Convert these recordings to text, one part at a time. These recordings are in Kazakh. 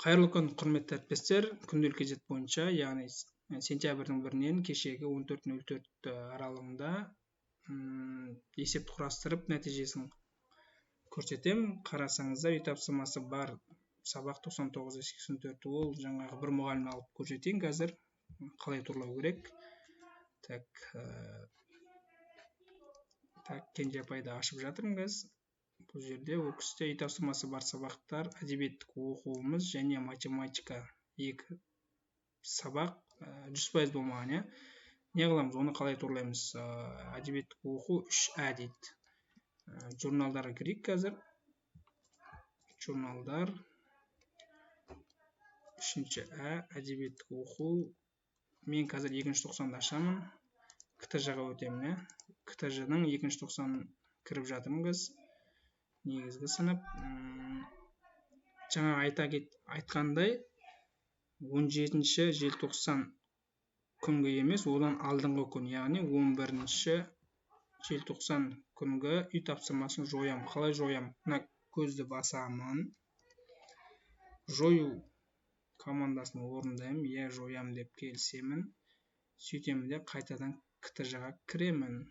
Қайырлы күн, құрметті әріптестер. Күнделік кезет бойынша, яғни сентябрьдің 1-нен кешегі 14.04 аралығында есепті құрастырып нәтижесін көрсетемін. Қарасаңыздар, үй тапсырмасы бар сабақ 99-84. Ол жаңағы бір мұғалім алып көрсетейін қазір. Қалай турлау керек. Кенже апайды ашып жатырмыз. Бұл жерде өкісте үй тапсырмасы бар сабақтар әдебиеттік оқуымыз және математика 2 сабақ 100% болмаған. Не қыламыз, оны қалай турлаймыз? Әдебиеттік оқу 3А дейді. Журналдарға кірейік қазір. Журналдар 3А әдебиеттік оқу. Мен қазір 2-ші тоқсанды ашамын. КТЖ-ға өтемін. КТЖ-ның 2-ші тоқсанын кіріп жатырмыз. Негізгі сынып. Жаңа айтқандай 17-ші желтоқсан күнгі емес, одан алдыңғы күн, яғни 11-ші желтоқсан күнгі үй тапсырмасын жоям. Қалай жоям? Мына көзді басамын. Жою командасын орындаймын. Жоям деп келсемін. Сөйтемін де қайтадан КТЖ-ға кіремін.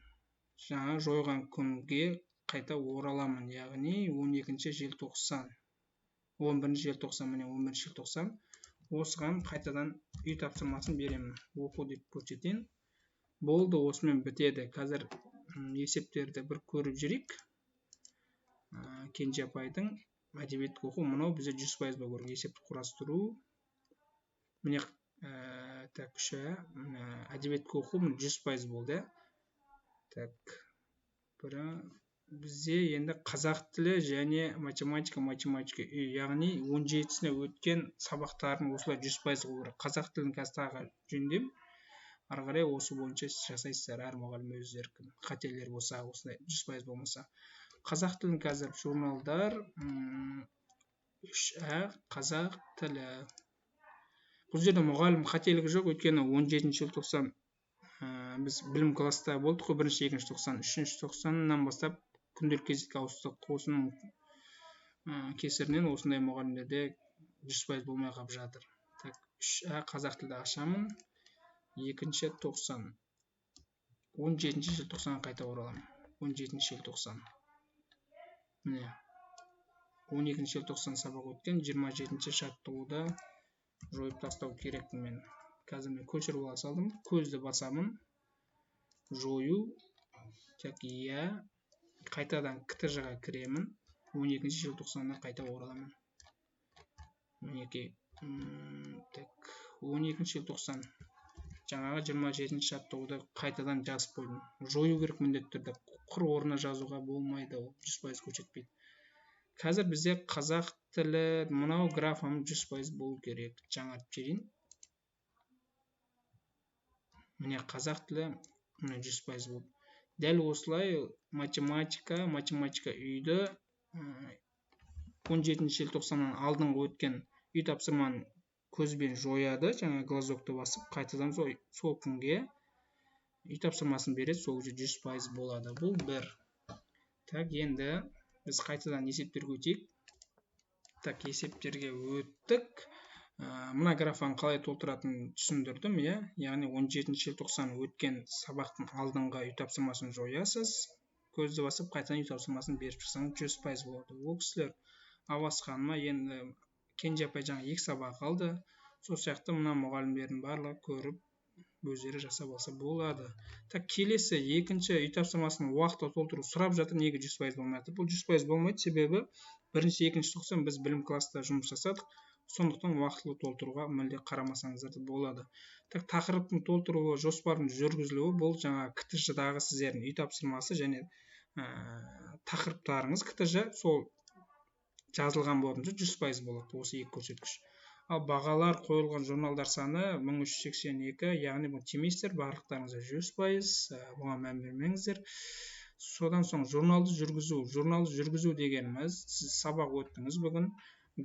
Жаңа жойған күнге қайта ораламын, яғни 12-ші желтоқсан, 11-ші желтоқсан, міне 11-ші желтоқсан. Осыған қайтадан үй тапсырмасын беремін. Оқу деп көрсетейін. Болды, осымен бітеді. Қазір есептерді бір көріп жүрейік. Кенже апайдың әдебиеттік оқу мынау бізде 100% болу керек. Есепті құрастыру. Міне, әдебиеттік оқу 100% болды. Бізде енді қазақ тілі және математика үй, яғни 17-сіне өткен сабақтарын осылай 100% болу керек. Қазақ тілін қазір тағы жөндем. Ары қарай осы бойынша жасайсыздар, әр мұғалім өз еркін. Қателер болса, осылай 100% болмаса. Қазақ тілін қазір журналдар 3А қазақ тілі. Бұл жерде мұғалім қателігі жоқ, өйткені 17-ші желтоқсан біз білім класста болдық қой, 1-ші, 2-ші тоқсан, 3-ші тоқсаннан бастап күнделік кезекке ауыстық. Осының кесірінен осындай мұғалімдерде 100% болмай қалып жатыр. 3А қазақ тілді ашамын. 2-ші тоқсан. 17-ші желтоқсанға қайта ораламын. 17-ші желтоқсан. Міне. 12-ші желтоқсан сабақ өткен. 27-ші жаттығуда жойып тастау керекпін мен. Қазір мен көшіріп ала салдым. Көзді басамын. Жою. Қайтадан КТЖ-ға кіремін. 12-ші желтоқсанда қайта ораламын. 12-ші желтоқсан. Жаңағы 27-ші жаттығуды қайтадан жазып қойдым. Жою керек міндетті түрде. Құр орнына жазуға болмайды, 100% көрсетпейді. Қазір бізде қазақ тілі, мынау графам 100% болу керек. Жаңартып жіберейін. Міне қазақ тілі 100% болды. Дәл осылай математика үйді 17-ші желтоқсаннан алдыңғы өткен үй тапсырманы көзбен жояды, жаңа глазокты басып, қайтадан сол күнге үй тапсырмасын береді, сол кезде 100% болады. Бұл бір. Енді біз қайтадан есептерге өтейік. Есептерге өттік. Мына графаны қалай толтыратынын түсіндірдім, яғни 17-ші желтоқсан өткен сабақтың алдыңғы үй тапсырмасын жоясыз, көзді басып, қайтадан үй тапсырмасын беріп шықсаңыз 100% болады. Ол кісілер авасқаныма енді Кенже апай жаңа 2 сабақ алды. Сол сияқты мына мұғалімдердің барлығы көріп, өздері жасап алса болады. Келесі 2-ші үй тапсырмасының уақытты толтыру сұрап жатыр, неге 100% болмайды? Бұл 100% болмайды, себебі 1-ші, 2-ші тоқсан біз білім класста жұмыс жасадық. Сондықтан уақытылы толтыруға мүлде қарамасаңыздар болады. Тақырыптың толтыруы, жоспардың жүргізілуі, бұл жаңа КТЖ-дағы сіздердің үй тапсырмасы және тақырыптарыңыз КТЖ сол жазылған болатын 100% болады, осы 2 көрсеткіш. Ал бағалар қойылған журналдар саны 1382, яғни бұл тимейсіздер, барлықтарыңызға 100%, бұған мән бермеңіздер. Содан соң журналды жүргізу дегеніміз, сіз сабақ өттіңіз бүгін,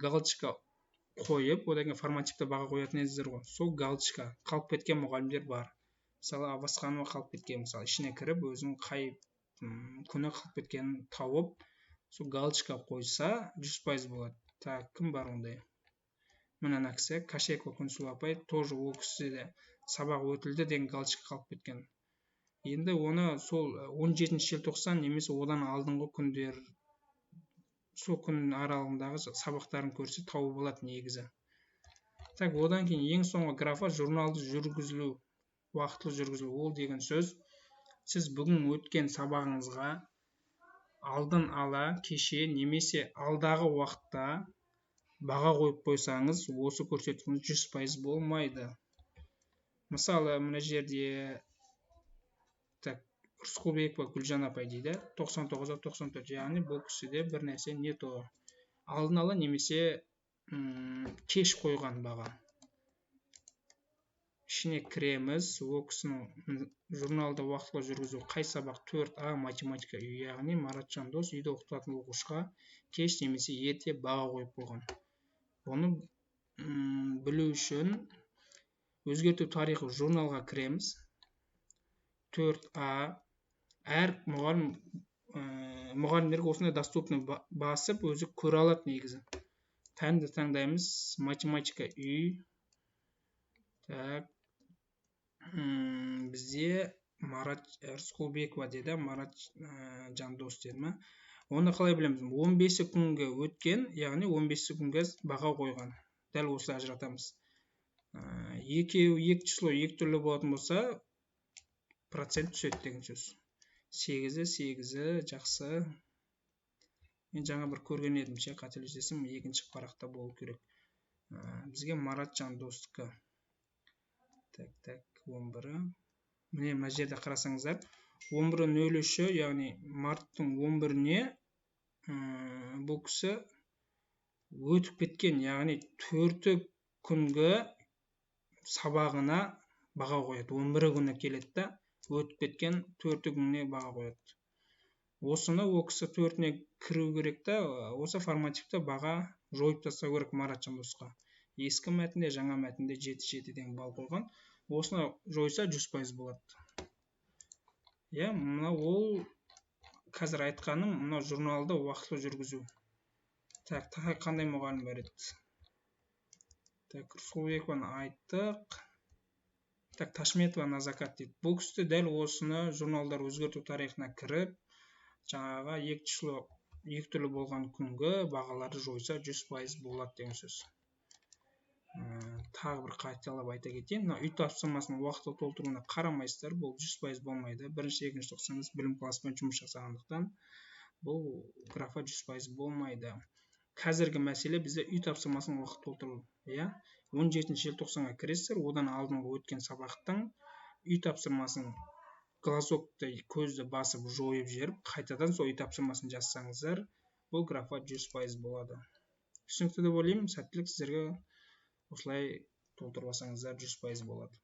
галочка қойып, одан кейін формативті баға қоятын едіңіздер ғой. Сол галочка қалып кеткен мұғалімдер бар. Мысалы, Абасқанова қалып кеткен, мысалы, ішіне кіріп, өзінің қай күні қалып кеткенін тауып, сол галочка қойса 100% болады. Кім бар ондай? мына кісі Кашекова Күнсұлу апай тоже ол кісі де сабақ өтілді деген галочка қалып кеткен. Енді оны сол 17 желтоқсан немесе одан алдыңғы күндер сол күн аралығындағы сабақтарын көрсе тауып алады негізі. Так, одан кейін ең соңғы графа журналды жүргізілу, уақытылы жүргізілу. Ол деген сөз, сіз бүгін өткен сабағыңызға алдын ала кеше немесе алдағы уақытта баға қойып қойсаңыз, осы көрсеткішіңіз 100% болмайды. Мысалы, мына жерде Рысқұлбекова Гүлжан апай дейді, 99-ға 94, яғни бұл кісіде бір нәрсе не то. Алдын ала немесе кеш қойған баға. Ішіне кіреміз, ол кісінің журналда уақытылы жүргізу қай сабақ 4А математика үй, яғни Маратжан Дос үйде оқытатын оқушыға кеш немесе ерте баға қойып қойған. Оны білу үшін өзгерту тарихы журналға кіреміз. 4А әр мұғалімдерге осындай доступны басып өзі көре алады негізі. Пәнді таңдаймыз, математика үй. Так, бізде Марат Рысқұлбекова деді, Марат Жандос деді ма. Оны қалай білеміз? 15 күнге өткен, яғни 15 күнге баға қойған. Дәл осы ажыратамыз. Екі число екі түрлі болатын болса, процент түседі деген сөз. 8-8 жақсы. Мен жаңа бір көрген едім, қателесесем, екінші парақта болу керек. Бізге Марат Жандостікі. Так, 11-і. Міне, мына жерде қарасаңыздар, 11-03, яғни марттың 11-не бұл кісі өтіп кеткен, яғни 4 күнгі сабағына баға қояды. 11 күні келеді да, өтіп кеткен 4 күніне баға қояды. Осыны ол кісі 4-не кіру керек та, осы формативті баға жойып тастау керек Марат Жандосқа. Ескі мәтінде, жаңа мәтінде 7-7-ден бал қойған. Осыны жойса 100% болады. Мына ол қазір айтқаным, мына журналды уақытылы жүргізу. Так, қандай мұғалім бар еді? Так, Рысқұлбекованы айттық. Так, Ташметова Назакат дейді. Бұл кісі дәл осыны журналдар өзгерту тарихына кіріп, жаңаға екі түрлі болған күнгі бағаларды жойса 100% болады деген сөз. Тағы бір қайталап айта кетейін. Үй тапсырмасының уақытылы толтыруына қарамайсыздар, бұл 100% болмайды. Бірінші, екінші тоқсаңыз білім класспен жұмыс жасағандықтан бұл графа 100% болмайды. Қазіргі мәселе бізде үй тапсырмасының уақыт толтыру. 17 желтоқсанға кіресіздер, одан алдыңғы өткен сабақтың үй тапсырмасын глазокты көзді басып жойып жеріп, қайтадан сол үй тапсырмасын жазсаңыздар, бұл графа 100% болады. Түсінікті деп ойлаймын, сәттілік сіздерге. Осылай толтырып алсаңыздар 100% болады.